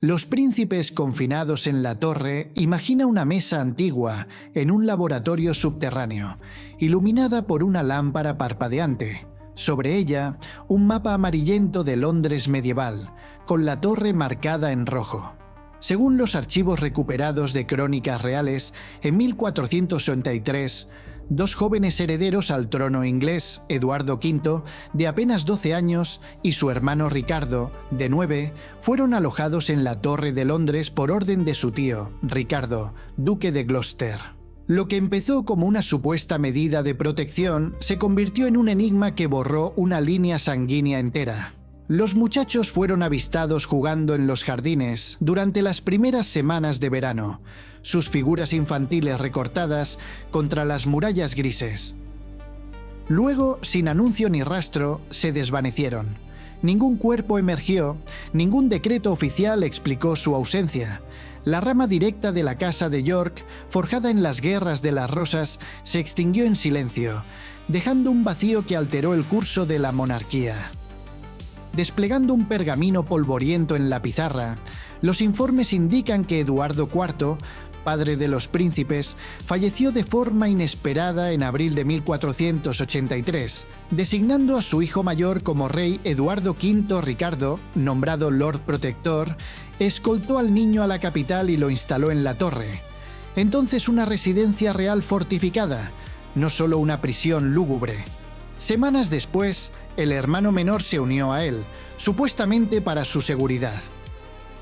Los príncipes confinados en la torre imagina una mesa antigua en un laboratorio subterráneo, iluminada por una lámpara parpadeante. Sobre ella, un mapa amarillento de Londres medieval, con la torre marcada en rojo. Según los archivos recuperados de Crónicas Reales, en 1483, dos jóvenes herederos al trono inglés, Eduardo V, de apenas 12 años, y su hermano Ricardo, de 9, fueron alojados en la Torre de Londres por orden de su tío, Ricardo, duque de Gloucester. Lo que empezó como una supuesta medida de protección se convirtió en un enigma que borró una línea sanguínea entera. Los muchachos fueron avistados jugando en los jardines durante las primeras semanas de verano, sus figuras infantiles recortadas contra las murallas grises. Luego, sin anuncio ni rastro, se desvanecieron. Ningún cuerpo emergió, ningún decreto oficial explicó su ausencia. La rama directa de la Casa de York, forjada en las Guerras de las Rosas, se extinguió en silencio, dejando un vacío que alteró el curso de la monarquía. Desplegando un pergamino polvoriento en la pizarra, los informes indican que Eduardo IV, padre de los príncipes, falleció de forma inesperada en abril de 1483, designando a su hijo mayor como rey. Eduardo V Ricardo, nombrado Lord Protector, escoltó al niño a la capital y lo instaló en la torre, entonces una residencia real fortificada, no solo una prisión lúgubre. Semanas después, el hermano menor se unió a él, supuestamente para su seguridad.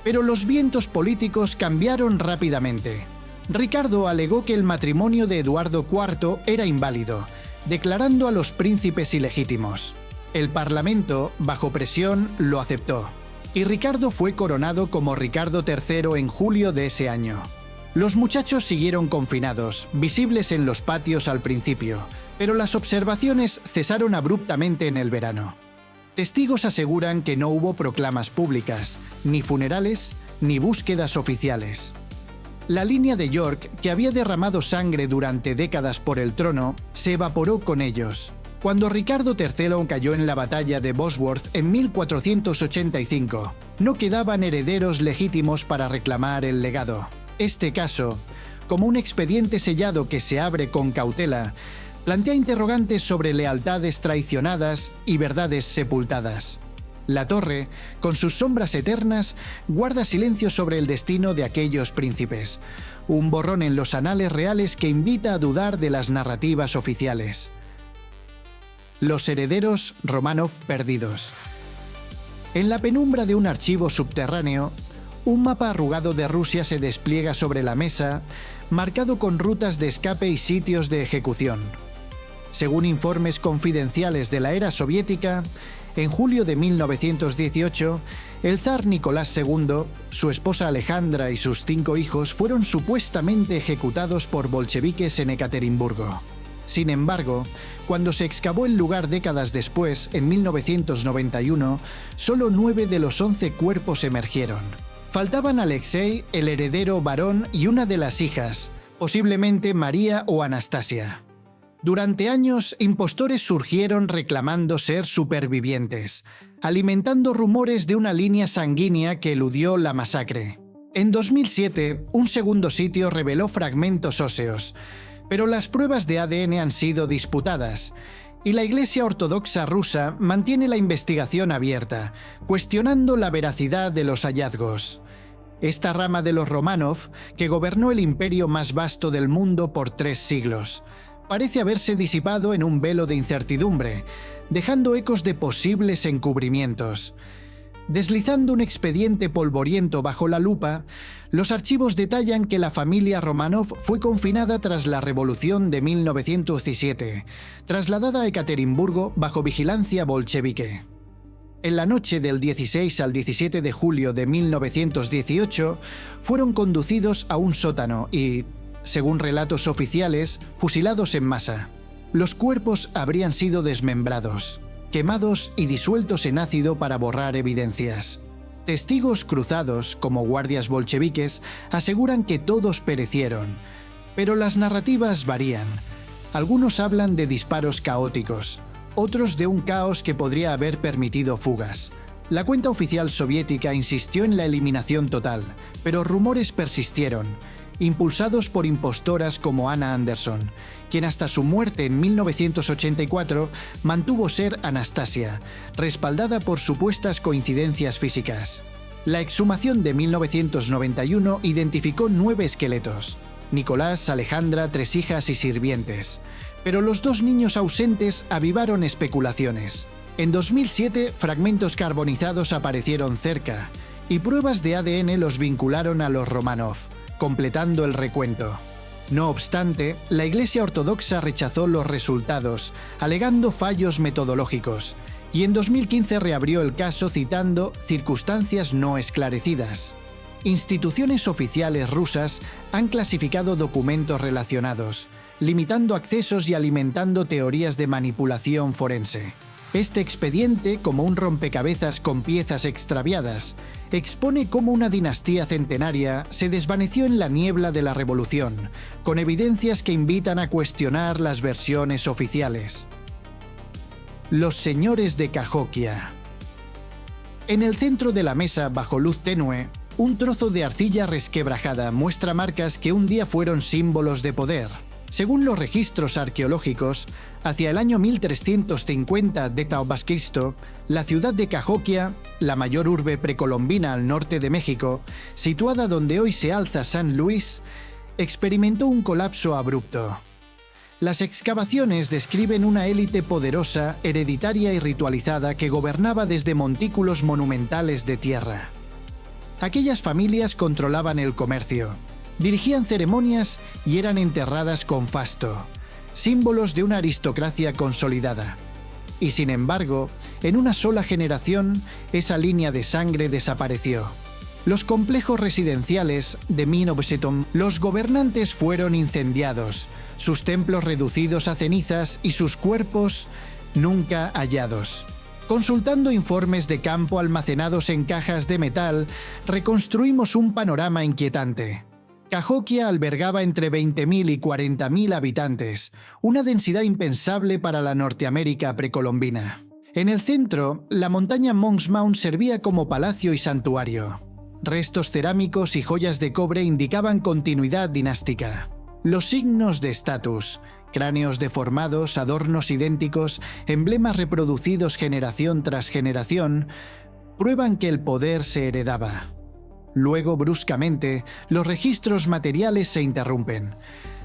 Pero los vientos políticos cambiaron rápidamente. Ricardo alegó que el matrimonio de Eduardo IV era inválido, declarando a los príncipes ilegítimos. El Parlamento, bajo presión, lo aceptó, y Ricardo fue coronado como Ricardo III en julio de ese año. Los muchachos siguieron confinados, visibles en los patios al principio, pero las observaciones cesaron abruptamente en el verano. Testigos aseguran que no hubo proclamas públicas, ni funerales, ni búsquedas oficiales. La línea de York, que había derramado sangre durante décadas por el trono, se evaporó con ellos. Cuando Ricardo III cayó en la batalla de Bosworth en 1485, no quedaban herederos legítimos para reclamar el legado. Este caso, como un expediente sellado que se abre con cautela, plantea interrogantes sobre lealtades traicionadas y verdades sepultadas. La torre, con sus sombras eternas, guarda silencio sobre el destino de aquellos príncipes, un borrón en los anales reales que invita a dudar de las narrativas oficiales. Los herederos Románov perdidos. En la penumbra de un archivo subterráneo, un mapa arrugado de Rusia se despliega sobre la mesa, marcado con rutas de escape y sitios de ejecución. Según informes confidenciales de la era soviética, en julio de 1918, el zar Nicolás II, su esposa Alejandra y sus 5 hijos fueron supuestamente ejecutados por bolcheviques en Ekaterimburgo. Sin embargo, cuando se excavó el lugar décadas después, en 1991, solo 9 de los 11 cuerpos emergieron. Faltaban Alexei, el heredero varón, y una de las hijas, posiblemente María o Anastasia. Durante años, impostores surgieron reclamando ser supervivientes, alimentando rumores de una línea sanguínea que eludió la masacre. En 2007, un segundo sitio reveló fragmentos óseos, pero las pruebas de ADN han sido disputadas, y la Iglesia Ortodoxa rusa mantiene la investigación abierta, cuestionando la veracidad de los hallazgos. Esta rama de los Románov, que gobernó el imperio más vasto del mundo por 3 siglos, parece haberse disipado en un velo de incertidumbre, dejando ecos de posibles encubrimientos. Deslizando un expediente polvoriento bajo la lupa, los archivos detallan que la familia Románov fue confinada tras la Revolución de 1917, trasladada a Ekaterimburgo bajo vigilancia bolchevique. En la noche del 16 al 17 de julio de 1918, fueron conducidos a un sótano y, según relatos oficiales, fusilados en masa. Los cuerpos habrían sido desmembrados, quemados y disueltos en ácido para borrar evidencias. Testigos cruzados, como guardias bolcheviques, aseguran que todos perecieron, pero las narrativas varían. Algunos hablan de disparos caóticos, otros de un caos que podría haber permitido fugas. La cuenta oficial soviética insistió en la eliminación total, pero rumores persistieron, impulsados por impostoras como Anna Anderson, quien hasta su muerte en 1984 mantuvo ser Anastasia, respaldada por supuestas coincidencias físicas. La exhumación de 1991 identificó 9 esqueletos: Nicolás, Alejandra, 3 hijas y sirvientes. Pero los 2 niños ausentes avivaron especulaciones. En 2007, fragmentos carbonizados aparecieron cerca, y pruebas de ADN los vincularon a los Romanov, completando el recuento. No obstante, la Iglesia Ortodoxa rechazó los resultados, alegando fallos metodológicos, y en 2015 reabrió el caso citando circunstancias no esclarecidas. Instituciones oficiales rusas han clasificado documentos relacionados, limitando accesos y alimentando teorías de manipulación forense. Este expediente, como un rompecabezas con piezas extraviadas, expone cómo una dinastía centenaria se desvaneció en la niebla de la revolución, con evidencias que invitan a cuestionar las versiones oficiales. Los señores de Cahokia. En el centro de la mesa, bajo luz tenue, un trozo de arcilla resquebrajada muestra marcas que un día fueron símbolos de poder. Según los registros arqueológicos, hacia el año 1350 d.C., la ciudad de Cahokia, la mayor urbe precolombina al norte de México, situada donde hoy se alza San Luis, experimentó un colapso abrupto. Las excavaciones describen una élite poderosa, hereditaria y ritualizada que gobernaba desde montículos monumentales de tierra. Aquellas familias controlaban el comercio, dirigían ceremonias y eran enterradas con fasto, símbolos de una aristocracia consolidada. Y sin embargo, en una sola generación, esa línea de sangre desapareció. Los complejos residenciales de Minobsetom, los gobernantes fueron incendiados, sus templos reducidos a cenizas y sus cuerpos nunca hallados. Consultando informes de campo almacenados en cajas de metal, reconstruimos un panorama inquietante. Cahokia albergaba entre 20.000 y 40.000 habitantes, una densidad impensable para la Norteamérica precolombina. En el centro, la montaña Monks Mount servía como palacio y santuario. Restos cerámicos y joyas de cobre indicaban continuidad dinástica. Los signos de estatus, cráneos deformados, adornos idénticos, emblemas reproducidos generación tras generación, prueban que el poder se heredaba. Luego, bruscamente, los registros materiales se interrumpen.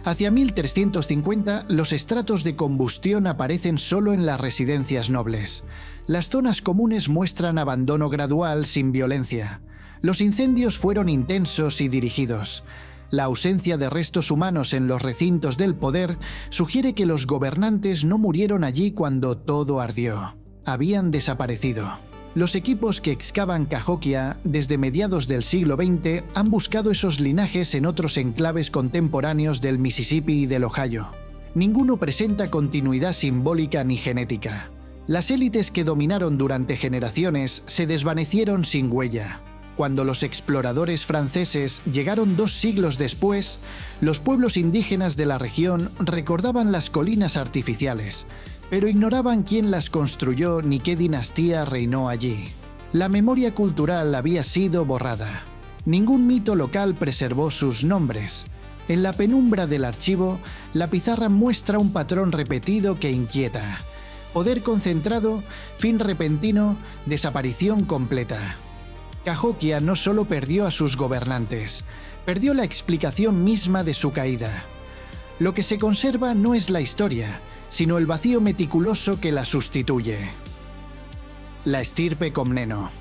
Hacia 1350, los estratos de combustión aparecen solo en las residencias nobles. Las zonas comunes muestran abandono gradual sin violencia. Los incendios fueron intensos y dirigidos. La ausencia de restos humanos en los recintos del poder sugiere que los gobernantes no murieron allí cuando todo ardió. Habían desaparecido. Los equipos que excavan Cahokia desde mediados del siglo XX han buscado esos linajes en otros enclaves contemporáneos del Mississippi y del Ohio. Ninguno presenta continuidad simbólica ni genética. Las élites que dominaron durante generaciones se desvanecieron sin huella. Cuando los exploradores franceses llegaron 2 siglos después, los pueblos indígenas de la región recordaban las colinas artificiales, pero ignoraban quién las construyó ni qué dinastía reinó allí. La memoria cultural había sido borrada. Ningún mito local preservó sus nombres. En la penumbra del archivo, la pizarra muestra un patrón repetido que inquieta. Poder concentrado, fin repentino, desaparición completa. Cahokia no solo perdió a sus gobernantes, perdió la explicación misma de su caída. Lo que se conserva no es la historia, sino el vacío meticuloso que la sustituye. La estirpe Comneno.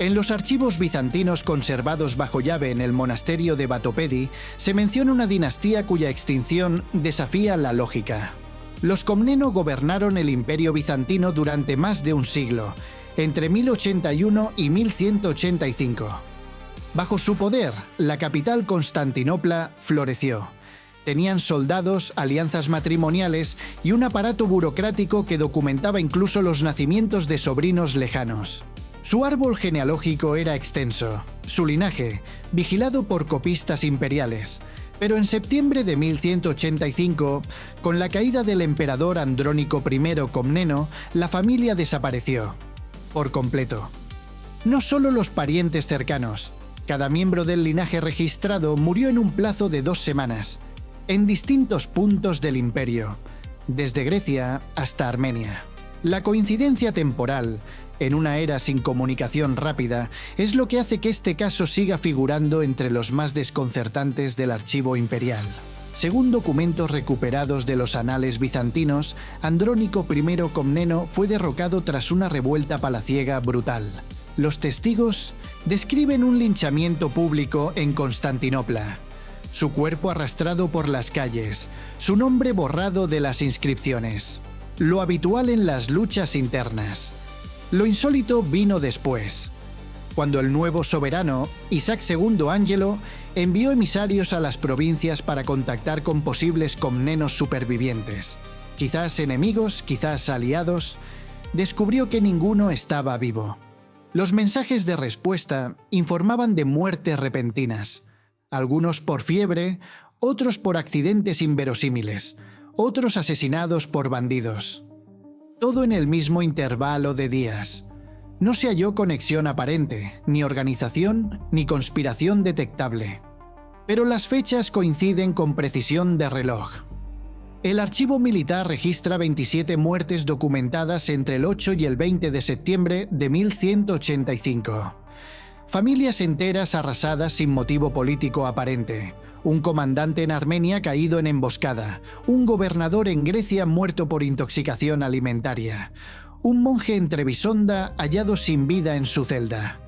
En los archivos bizantinos conservados bajo llave en el monasterio de Batopedi, se menciona una dinastía cuya extinción desafía la lógica. Los Comneno gobernaron el Imperio bizantino durante más de un siglo, entre 1081 y 1185. Bajo su poder, la capital Constantinopla floreció. Tenían soldados, alianzas matrimoniales y un aparato burocrático que documentaba incluso los nacimientos de sobrinos lejanos. Su árbol genealógico era extenso, su linaje, vigilado por copistas imperiales. Pero en septiembre de 1185, con la caída del emperador Andrónico I Comneno, la familia desapareció por completo. No solo los parientes cercanos. Cada miembro del linaje registrado murió en un plazo de 2 semanas, en distintos puntos del imperio, desde Grecia hasta Armenia. La coincidencia temporal, en una era sin comunicación rápida, es lo que hace que este caso siga figurando entre los más desconcertantes del archivo imperial. Según documentos recuperados de los anales bizantinos, Andrónico I Comneno fue derrocado tras una revuelta palaciega brutal. Los testigos describen un linchamiento público en Constantinopla, su cuerpo arrastrado por las calles, su nombre borrado de las inscripciones. Lo habitual en las luchas internas. Lo insólito vino después, cuando el nuevo soberano, Isaac II Ángelo, envió emisarios a las provincias para contactar con posibles comnenos supervivientes. Quizás enemigos, quizás aliados, descubrió que ninguno estaba vivo. Los mensajes de respuesta informaban de muertes repentinas, algunos por fiebre, otros por accidentes inverosímiles, otros asesinados por bandidos. Todo en el mismo intervalo de días. No se halló conexión aparente, ni organización, ni conspiración detectable. Pero las fechas coinciden con precisión de reloj. El archivo militar registra 27 muertes documentadas entre el 8 y el 20 de septiembre de 1185. Familias enteras arrasadas sin motivo político aparente. Un comandante en Armenia caído en emboscada. Un gobernador en Grecia muerto por intoxicación alimentaria. Un monje en Trebisonda hallado sin vida en su celda.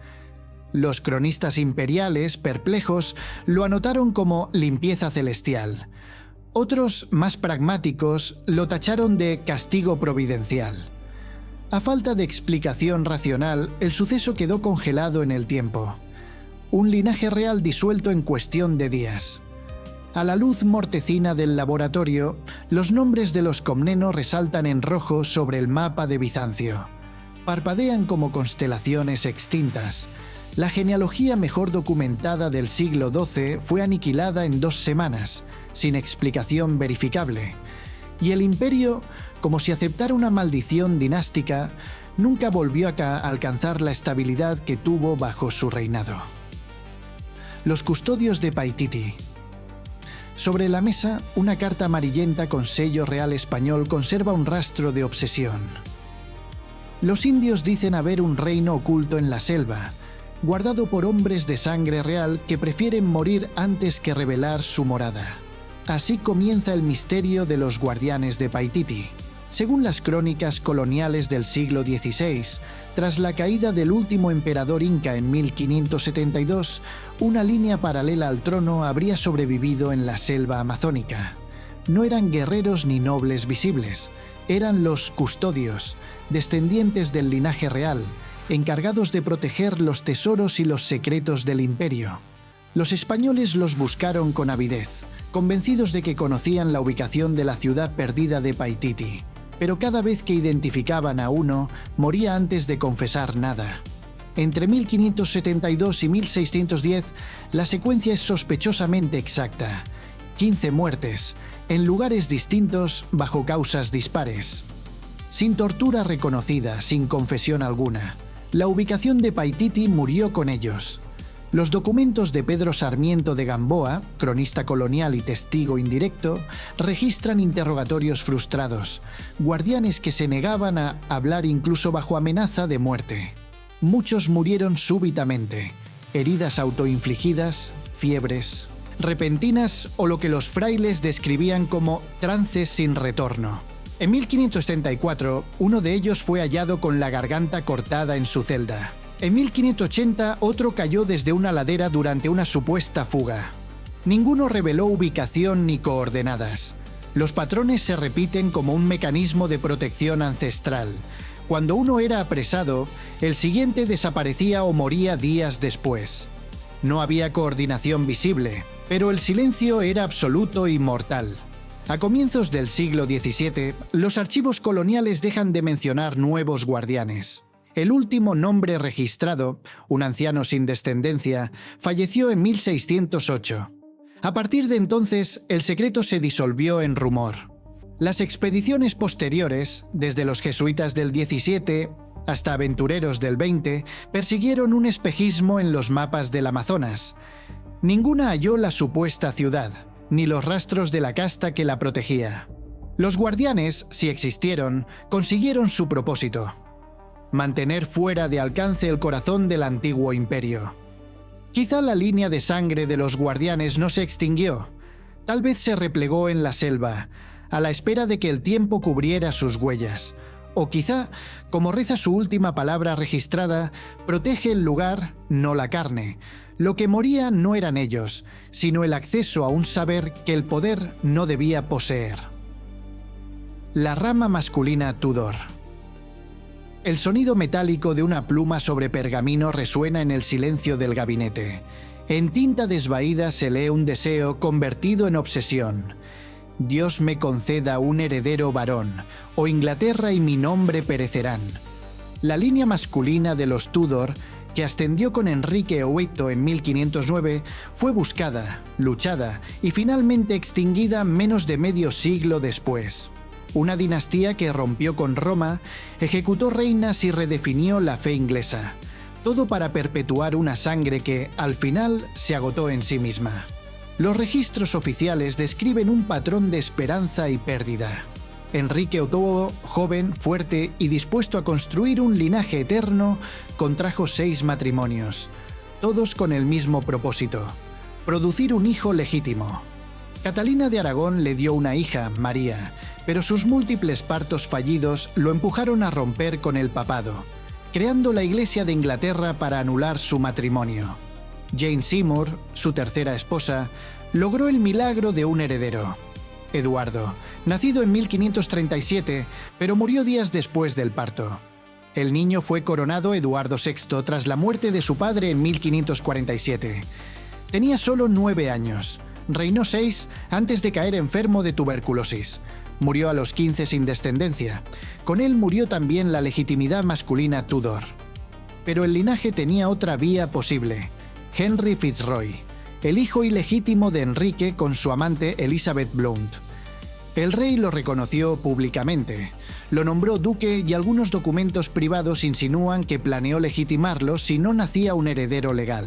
Los cronistas imperiales, perplejos, lo anotaron como limpieza celestial. Otros, más pragmáticos, lo tacharon de castigo providencial. A falta de explicación racional, el suceso quedó congelado en el tiempo. Un linaje real disuelto en cuestión de días. A la luz mortecina del laboratorio, los nombres de los comnenos resaltan en rojo sobre el mapa de Bizancio. Parpadean como constelaciones extintas. La genealogía mejor documentada del siglo XII fue aniquilada en 2 semanas, sin explicación verificable. Y el imperio, como si aceptara una maldición dinástica, nunca volvió a alcanzar la estabilidad que tuvo bajo su reinado. Los custodios de Paititi. Sobre la mesa, una carta amarillenta con sello real español conserva un rastro de obsesión. Los indios dicen haber un reino oculto en la selva, guardado por hombres de sangre real que prefieren morir antes que revelar su morada. Así comienza el misterio de los guardianes de Paititi. Según las crónicas coloniales del siglo XVI, tras la caída del último emperador inca en 1572, una línea paralela al trono habría sobrevivido en la selva amazónica. No eran guerreros ni nobles visibles, eran los custodios, descendientes del linaje real, encargados de proteger los tesoros y los secretos del imperio. Los españoles los buscaron con avidez, convencidos de que conocían la ubicación de la ciudad perdida de Paititi, pero cada vez que identificaban a uno, moría antes de confesar nada. Entre 1572 y 1610, la secuencia es sospechosamente exacta. 15 muertes, en lugares distintos, bajo causas dispares. Sin tortura reconocida, sin confesión alguna. La ubicación de Paititi murió con ellos. Los documentos de Pedro Sarmiento de Gamboa, cronista colonial y testigo indirecto, registran interrogatorios frustrados, guardianes que se negaban a hablar incluso bajo amenaza de muerte. Muchos murieron súbitamente, heridas autoinfligidas, fiebres repentinas o lo que los frailes describían como trances sin retorno. En 1574, uno de ellos fue hallado con la garganta cortada en su celda. En 1580, otro cayó desde una ladera durante una supuesta fuga. Ninguno reveló ubicación ni coordenadas. Los patrones se repiten como un mecanismo de protección ancestral. Cuando uno era apresado, el siguiente desaparecía o moría días después. No había coordinación visible, pero el silencio era absoluto y mortal. A comienzos del siglo XVII, los archivos coloniales dejan de mencionar nuevos guardianes. El último nombre registrado, un anciano sin descendencia, falleció en 1608. A partir de entonces, el secreto se disolvió en rumor. Las expediciones posteriores, desde los jesuitas del XVII Hasta aventureros del 20 persiguieron un espejismo en los mapas del Amazonas. Ninguna halló la supuesta ciudad, ni los rastros de la casta que la protegía. Los guardianes, si existieron, consiguieron su propósito: mantener fuera de alcance el corazón del antiguo imperio. Quizá la línea de sangre de los guardianes no se extinguió. Tal vez se replegó en la selva, a la espera de que el tiempo cubriera sus huellas. O quizá, como reza su última palabra registrada, protege el lugar, no la carne. Lo que moría no eran ellos, sino el acceso a un saber que el poder no debía poseer. La rama masculina Tudor. El sonido metálico de una pluma sobre pergamino resuena en el silencio del gabinete. En tinta desvaída se lee un deseo convertido en obsesión. Dios me conceda un heredero varón, o Inglaterra y mi nombre perecerán. La línea masculina de los Tudor, que ascendió con Enrique VIII en 1509, fue buscada, luchada y finalmente extinguida menos de medio siglo después. Una dinastía que rompió con Roma, ejecutó reinas y redefinió la fe inglesa. Todo para perpetuar una sangre que, al final, se agotó en sí misma. Los registros oficiales describen un patrón de esperanza y pérdida. Enrique VIII, joven, fuerte y dispuesto a construir un linaje eterno, contrajo 6 matrimonios, todos con el mismo propósito: producir un hijo legítimo. Catalina de Aragón le dio una hija, María, pero sus múltiples partos fallidos lo empujaron a romper con el papado, creando la Iglesia de Inglaterra para anular su matrimonio. Jane Seymour, su tercera esposa, logró el milagro de un heredero: Eduardo, nacido en 1537, pero murió días después del parto. El niño fue coronado Eduardo VI tras la muerte de su padre en 1547. Tenía solo 9 años. Reinó 6 antes de caer enfermo de tuberculosis. Murió a los 15 sin descendencia. Con él murió también la legitimidad masculina Tudor. Pero el linaje tenía otra vía posible: Henry Fitzroy, el hijo ilegítimo de Enrique con su amante Elizabeth Blount. El rey lo reconoció públicamente, lo nombró duque y algunos documentos privados insinúan que planeó legitimarlo si no nacía un heredero legal.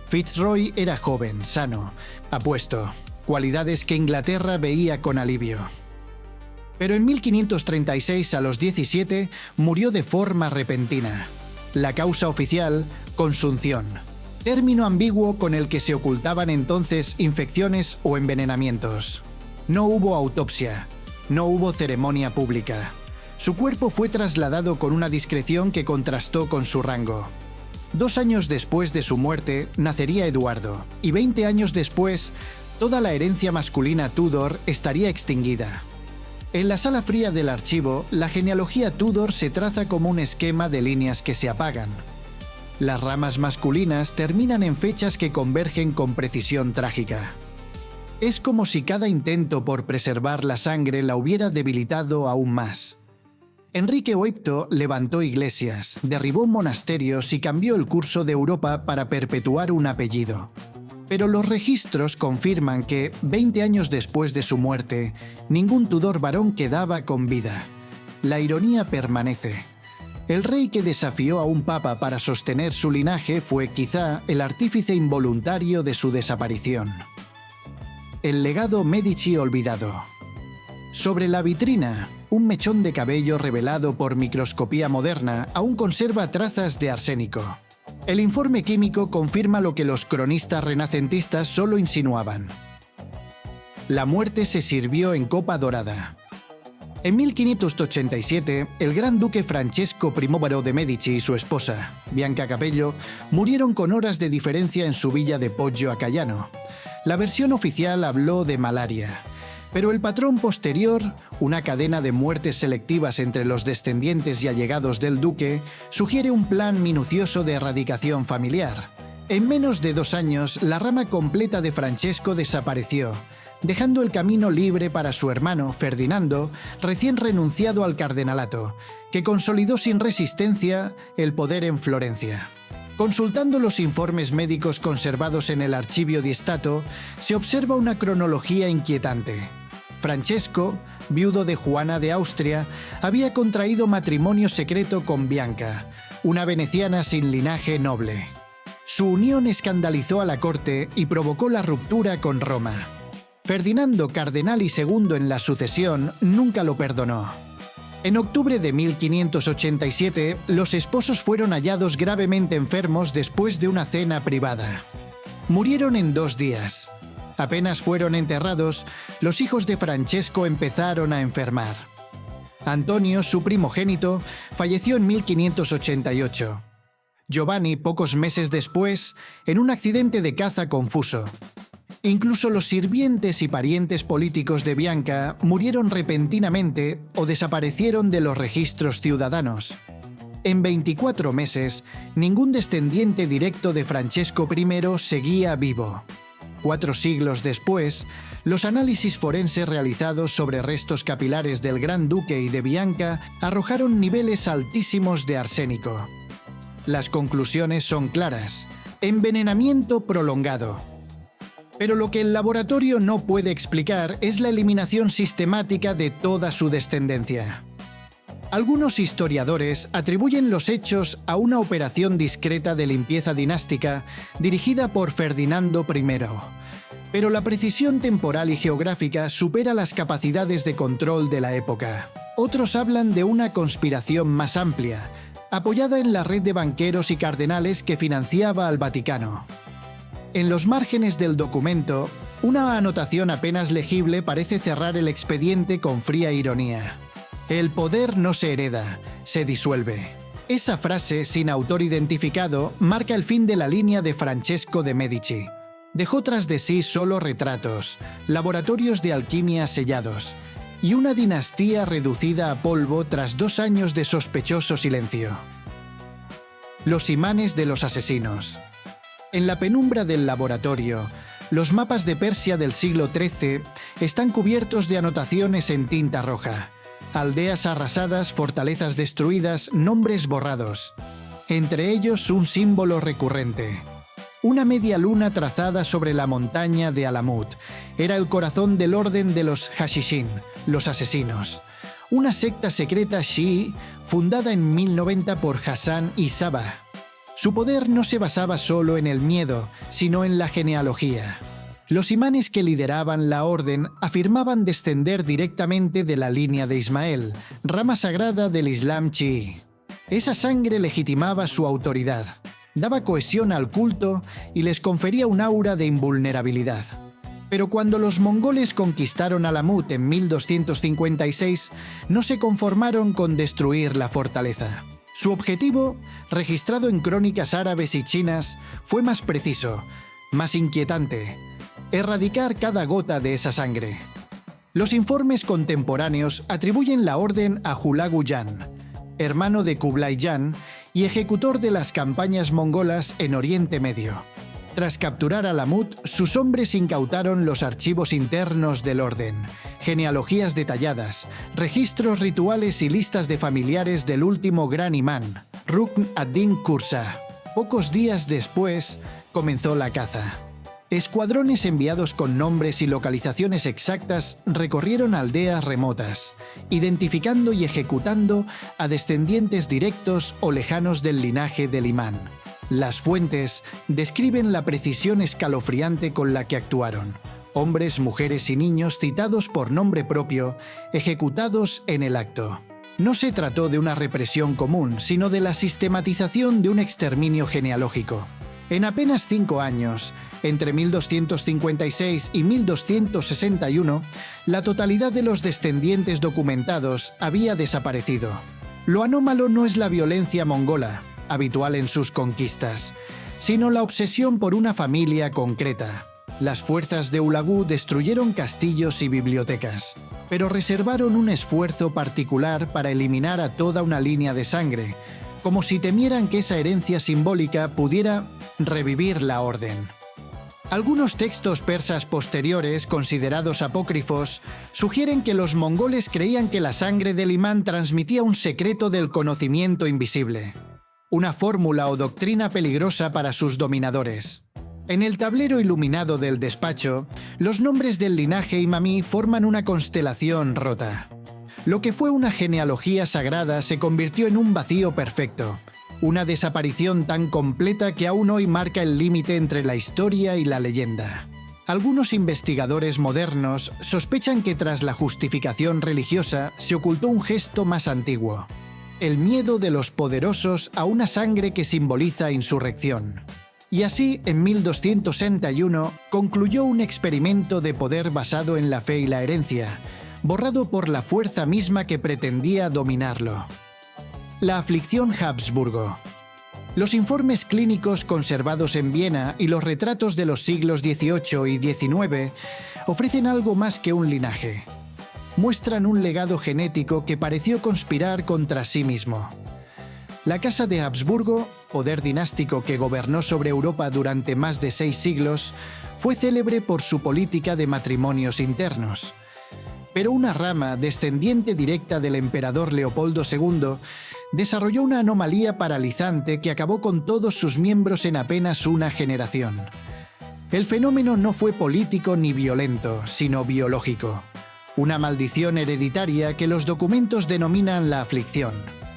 Fitzroy era joven, sano, apuesto, cualidades que Inglaterra veía con alivio. Pero en 1536, a los 17, murió de forma repentina. La causa oficial: consunción, término ambiguo con el que se ocultaban entonces infecciones o envenenamientos. No hubo autopsia, no hubo ceremonia pública. Su cuerpo fue trasladado con una discreción que contrastó con su rango. 2 años después de su muerte, nacería Eduardo, y 20 años después, toda la herencia masculina Tudor estaría extinguida. En la sala fría del archivo, la genealogía Tudor se traza como un esquema de líneas que se apagan. Las ramas masculinas terminan en fechas que convergen con precisión trágica. Es como si cada intento por preservar la sangre la hubiera debilitado aún más. Enrique VIII levantó iglesias, derribó monasterios y cambió el curso de Europa para perpetuar un apellido. Pero los registros confirman que, 20 años después de su muerte, ningún Tudor varón quedaba con vida. La ironía permanece. El rey que desafió a un papa para sostener su linaje fue quizá el artífice involuntario de su desaparición. El legado Medici olvidado. Sobre la vitrina, un mechón de cabello revelado por microscopía moderna aún conserva trazas de arsénico. El informe químico confirma lo que los cronistas renacentistas solo insinuaban. La muerte se sirvió en copa dorada. En 1587, el gran duque Francesco I de Medici y su esposa, Bianca Capello, murieron con horas de diferencia en su villa de Poggio a Caiano. La versión oficial habló de malaria, pero el patrón posterior, una cadena de muertes selectivas entre los descendientes y allegados del duque, sugiere un plan minucioso de erradicación familiar. En menos de 2 años, la rama completa de Francesco desapareció, dejando el camino libre para su hermano, Ferdinando, recién renunciado al cardenalato, que consolidó sin resistencia el poder en Florencia. Consultando los informes médicos conservados en el Archivio di Stato, se observa una cronología inquietante. Francesco, viudo de Juana de Austria, había contraído matrimonio secreto con Bianca, una veneciana sin linaje noble. Su unión escandalizó a la corte y provocó la ruptura con Roma. Ferdinando, cardenal y segundo en la sucesión, nunca lo perdonó. En octubre de 1587, los esposos fueron hallados gravemente enfermos después de una cena privada. Murieron en 2 días. Apenas fueron enterrados, los hijos de Francesco empezaron a enfermar. Antonio, su primogénito, falleció en 1588. Giovanni, pocos meses después, en un accidente de caza confuso. Incluso los sirvientes y parientes políticos de Bianca murieron repentinamente o desaparecieron de los registros ciudadanos. En 24 meses, ningún descendiente directo de Francesco I seguía vivo. 4 siglos después, los análisis forenses realizados sobre restos capilares del Gran Duque y de Bianca arrojaron niveles altísimos de arsénico. Las conclusiones son claras: envenenamiento prolongado. Pero lo que el laboratorio no puede explicar es la eliminación sistemática de toda su descendencia. Algunos historiadores atribuyen los hechos a una operación discreta de limpieza dinástica dirigida por Ferdinando I, pero la precisión temporal y geográfica supera las capacidades de control de la época. Otros hablan de una conspiración más amplia, apoyada en la red de banqueros y cardenales que financiaba al Vaticano. En los márgenes del documento, una anotación apenas legible parece cerrar el expediente con fría ironía. El poder no se hereda, se disuelve. Esa frase, sin autor identificado, marca el fin de la línea de Francesco de Medici. Dejó tras de sí solo retratos, laboratorios de alquimia sellados y una dinastía reducida a polvo tras 2 años de sospechoso silencio. Los imanes de los asesinos. En la penumbra del laboratorio, los mapas de Persia del siglo XIII están cubiertos de anotaciones en tinta roja. Aldeas arrasadas, fortalezas destruidas, nombres borrados. Entre ellos un símbolo recurrente. Una media luna trazada sobre la montaña de Alamut. Era el corazón del orden de los Hashishin, los asesinos. Una secta secreta chií fundada en 1090 por Hassan y Sabah. Su poder no se basaba solo en el miedo, sino en la genealogía. Los imanes que lideraban la orden afirmaban descender directamente de la línea de Ismael, rama sagrada del Islam chií. Esa sangre legitimaba su autoridad, daba cohesión al culto y les confería un aura de invulnerabilidad. Pero cuando los mongoles conquistaron Alamut en 1256, no se conformaron con destruir la fortaleza. Su objetivo, registrado en crónicas árabes y chinas, fue más preciso, más inquietante: erradicar cada gota de esa sangre. Los informes contemporáneos atribuyen la orden a Hulagu Jan, hermano de Kublai Jan y ejecutor de las campañas mongolas en Oriente Medio. Tras capturar Alamut, sus hombres incautaron los archivos internos del orden, genealogías detalladas, registros rituales y listas de familiares del último gran imán, Rukn ad-Din Kursa. Pocos días después, comenzó la caza. Escuadrones enviados con nombres y localizaciones exactas recorrieron aldeas remotas, identificando y ejecutando a descendientes directos o lejanos del linaje del imán. Las fuentes describen la precisión escalofriante con la que actuaron. Hombres, mujeres y niños citados por nombre propio, ejecutados en el acto. No se trató de una represión común, sino de la sistematización de un exterminio genealógico. En apenas 5 años, entre 1256 y 1261, la totalidad de los descendientes documentados había desaparecido. Lo anómalo no es la violencia mongola, habitual en sus conquistas, sino la obsesión por una familia concreta. Las fuerzas de Hulagu destruyeron castillos y bibliotecas, pero reservaron un esfuerzo particular para eliminar a toda una línea de sangre, como si temieran que esa herencia simbólica pudiera revivir la orden. Algunos textos persas posteriores, considerados apócrifos, sugieren que los mongoles creían que la sangre del imán transmitía un secreto del conocimiento invisible, una fórmula o doctrina peligrosa para sus dominadores. En el tablero iluminado del despacho, los nombres del linaje Imamí forman una constelación rota. Lo que fue una genealogía sagrada se convirtió en un vacío perfecto, una desaparición tan completa que aún hoy marca el límite entre la historia y la leyenda. Algunos investigadores modernos sospechan que tras la justificación religiosa se ocultó un gesto más antiguo: el miedo de los poderosos a una sangre que simboliza insurrección. Y así, en 1261, concluyó un experimento de poder basado en la fe y la herencia, borrado por la fuerza misma que pretendía dominarlo. La aflicción Habsburgo. Los informes clínicos conservados en Viena y los retratos de los siglos XVIII y XIX ofrecen algo más que un linaje. Muestran un legado genético que pareció conspirar contra sí mismo. La Casa de Habsburgo, poder dinástico que gobernó sobre Europa durante más de 6 siglos, fue célebre por su política de matrimonios internos. Pero una rama descendiente directa del emperador Leopoldo II desarrolló una anomalía paralizante que acabó con todos sus miembros en apenas una generación. El fenómeno no fue político ni violento, sino biológico. Una maldición hereditaria que los documentos denominan la aflicción.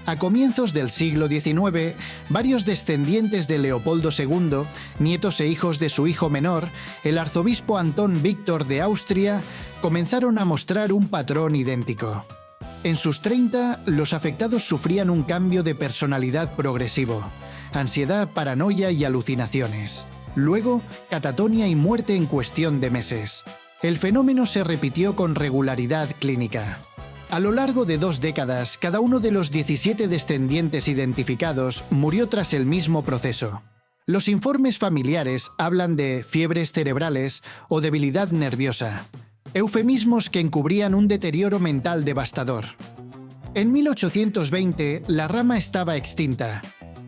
A comienzos del siglo XIX, varios descendientes de Leopoldo II, nietos e hijos de su hijo menor, el arzobispo Antón Víctor de Austria, comenzaron a mostrar un patrón idéntico. En sus 30, los afectados sufrían un cambio de personalidad progresivo: ansiedad, paranoia y alucinaciones. Luego, catatonia y muerte en cuestión de meses. El fenómeno se repitió con regularidad clínica. A lo largo de 2 décadas, cada uno de los 17 descendientes identificados murió tras el mismo proceso. Los informes familiares hablan de fiebres cerebrales o debilidad nerviosa, eufemismos que encubrían un deterioro mental devastador. En 1820, la rama estaba extinta.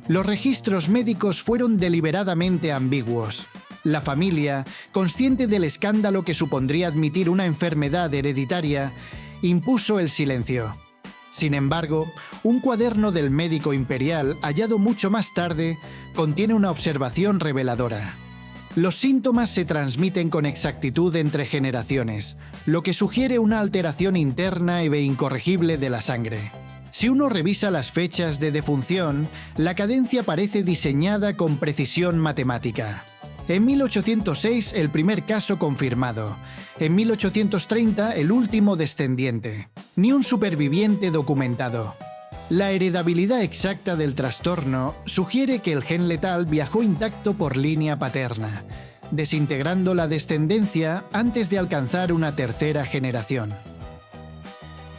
Los registros médicos fueron deliberadamente ambiguos. La familia, consciente del escándalo que supondría admitir una enfermedad hereditaria, impuso el silencio. Sin embargo, un cuaderno del médico imperial, hallado mucho más tarde, contiene una observación reveladora. Los síntomas se transmiten con exactitud entre generaciones, lo que sugiere una alteración interna e incorregible de la sangre. Si uno revisa las fechas de defunción, la cadencia parece diseñada con precisión matemática. En 1806, el primer caso confirmado. En 1830, el último descendiente. Ni un superviviente documentado. La heredabilidad exacta del trastorno sugiere que el gen letal viajó intacto por línea paterna, desintegrando la descendencia antes de alcanzar una tercera generación.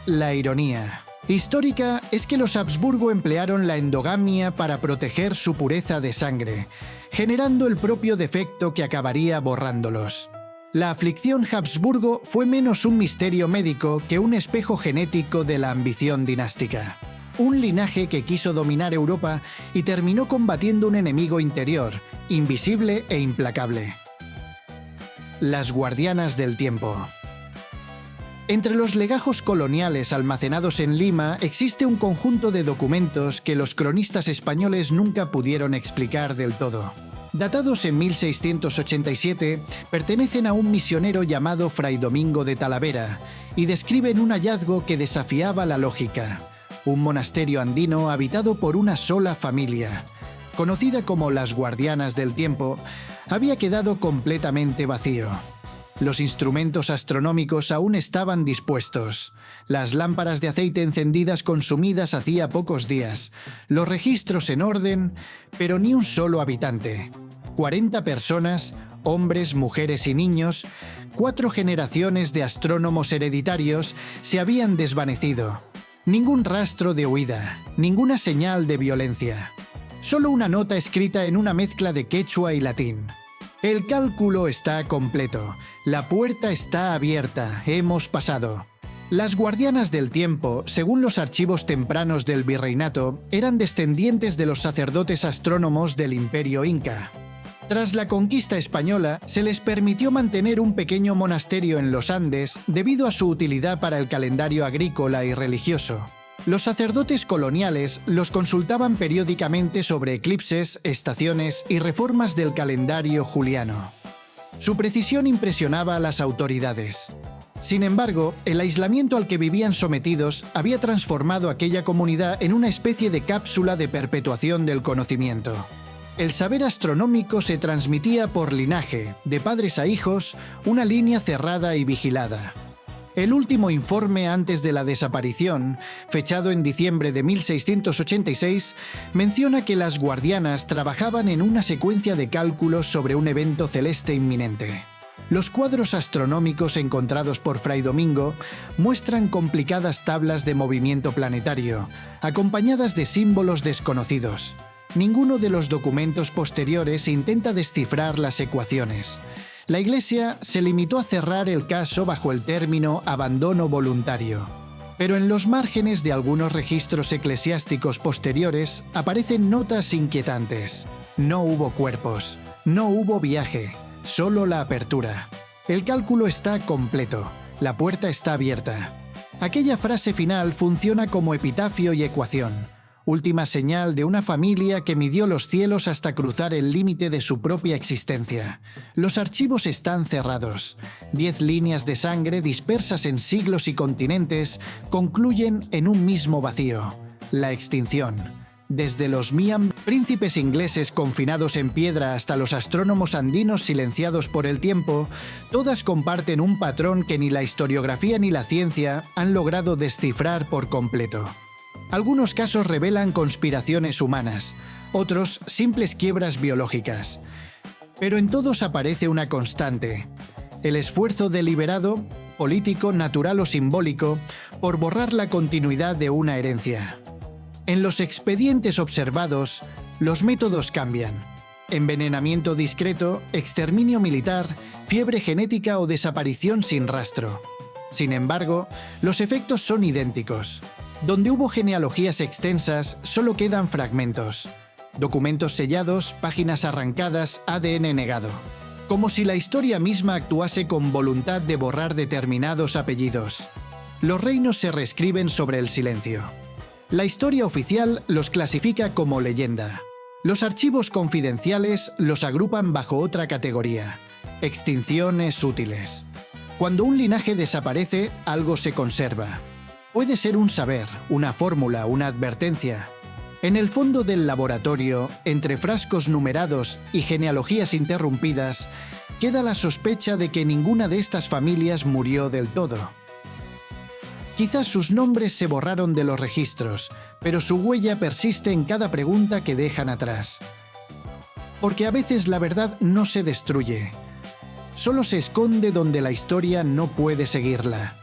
La ironía histórica es que los Habsburgo emplearon la endogamia para proteger su pureza de sangre, generando el propio defecto que acabaría borrándolos. La aflicción Habsburgo fue menos un misterio médico que un espejo genético de la ambición dinástica. Un linaje que quiso dominar Europa y terminó combatiendo un enemigo interior, invisible e implacable. Las guardianas del tiempo. Entre los legajos coloniales almacenados en Lima existe un conjunto de documentos que los cronistas españoles nunca pudieron explicar del todo. Datados en 1687, pertenecen a un misionero llamado Fray Domingo de Talavera y describen un hallazgo que desafiaba la lógica: un monasterio andino habitado por una sola familia, conocida como las Guardianas del Tiempo, había quedado completamente vacío. Los instrumentos astronómicos aún estaban dispuestos, las lámparas de aceite encendidas consumidas hacía pocos días, los registros en orden, pero ni un solo habitante. 40 personas, hombres, mujeres y niños, 4 generaciones de astrónomos hereditarios se habían desvanecido. Ningún rastro de huida, ninguna señal de violencia. Solo una nota escrita en una mezcla de quechua y latín. El cálculo está completo. La puerta está abierta. Hemos pasado. Las guardianas del tiempo, según los archivos tempranos del virreinato, eran descendientes de los sacerdotes astrónomos del Imperio Inca. Tras la conquista española, se les permitió mantener un pequeño monasterio en los Andes debido a su utilidad para el calendario agrícola y religioso. Los sacerdotes coloniales los consultaban periódicamente sobre eclipses, estaciones y reformas del calendario juliano. Su precisión impresionaba a las autoridades. Sin embargo, el aislamiento al que vivían sometidos había transformado aquella comunidad en una especie de cápsula de perpetuación del conocimiento. El saber astronómico se transmitía por linaje, de padres a hijos, una línea cerrada y vigilada. El último informe antes de la desaparición, fechado en diciembre de 1686, menciona que las guardianas trabajaban en una secuencia de cálculos sobre un evento celeste inminente. Los cuadros astronómicos encontrados por Fray Domingo muestran complicadas tablas de movimiento planetario, acompañadas de símbolos desconocidos. Ninguno de los documentos posteriores intenta descifrar las ecuaciones. La Iglesia se limitó a cerrar el caso bajo el término abandono voluntario. Pero en los márgenes de algunos registros eclesiásticos posteriores aparecen notas inquietantes. No hubo cuerpos, no hubo viaje, solo la apertura. El cálculo está completo, la puerta está abierta. Aquella frase final funciona como epitafio y ecuación. Última señal de una familia que midió los cielos hasta cruzar el límite de su propia existencia. Los archivos están cerrados. 10 líneas de sangre dispersas en siglos y continentes concluyen en un mismo vacío: la extinción. Desde los Miam, príncipes ingleses confinados en piedra, hasta los astrónomos andinos silenciados por el tiempo, todas comparten un patrón que ni la historiografía ni la ciencia han logrado descifrar por completo. Algunos casos revelan conspiraciones humanas, otros simples quiebras biológicas. Pero en todos aparece una constante: el esfuerzo deliberado, político, natural o simbólico, por borrar la continuidad de una herencia. En los expedientes observados, los métodos cambian: envenenamiento discreto, exterminio militar, fiebre genética o desaparición sin rastro. Sin embargo, los efectos son idénticos. Donde hubo genealogías extensas, solo quedan fragmentos. Documentos sellados, páginas arrancadas, ADN negado. Como si la historia misma actuase con voluntad de borrar determinados apellidos. Los reinos se reescriben sobre el silencio. La historia oficial los clasifica como leyenda. Los archivos confidenciales los agrupan bajo otra categoría: extinciones útiles. Cuando un linaje desaparece, algo se conserva. Puede ser un saber, una fórmula, una advertencia. En el fondo del laboratorio, entre frascos numerados y genealogías interrumpidas, queda la sospecha de que ninguna de estas familias murió del todo. Quizás sus nombres se borraron de los registros, pero su huella persiste en cada pregunta que dejan atrás. Porque a veces la verdad no se destruye, solo se esconde donde la historia no puede seguirla.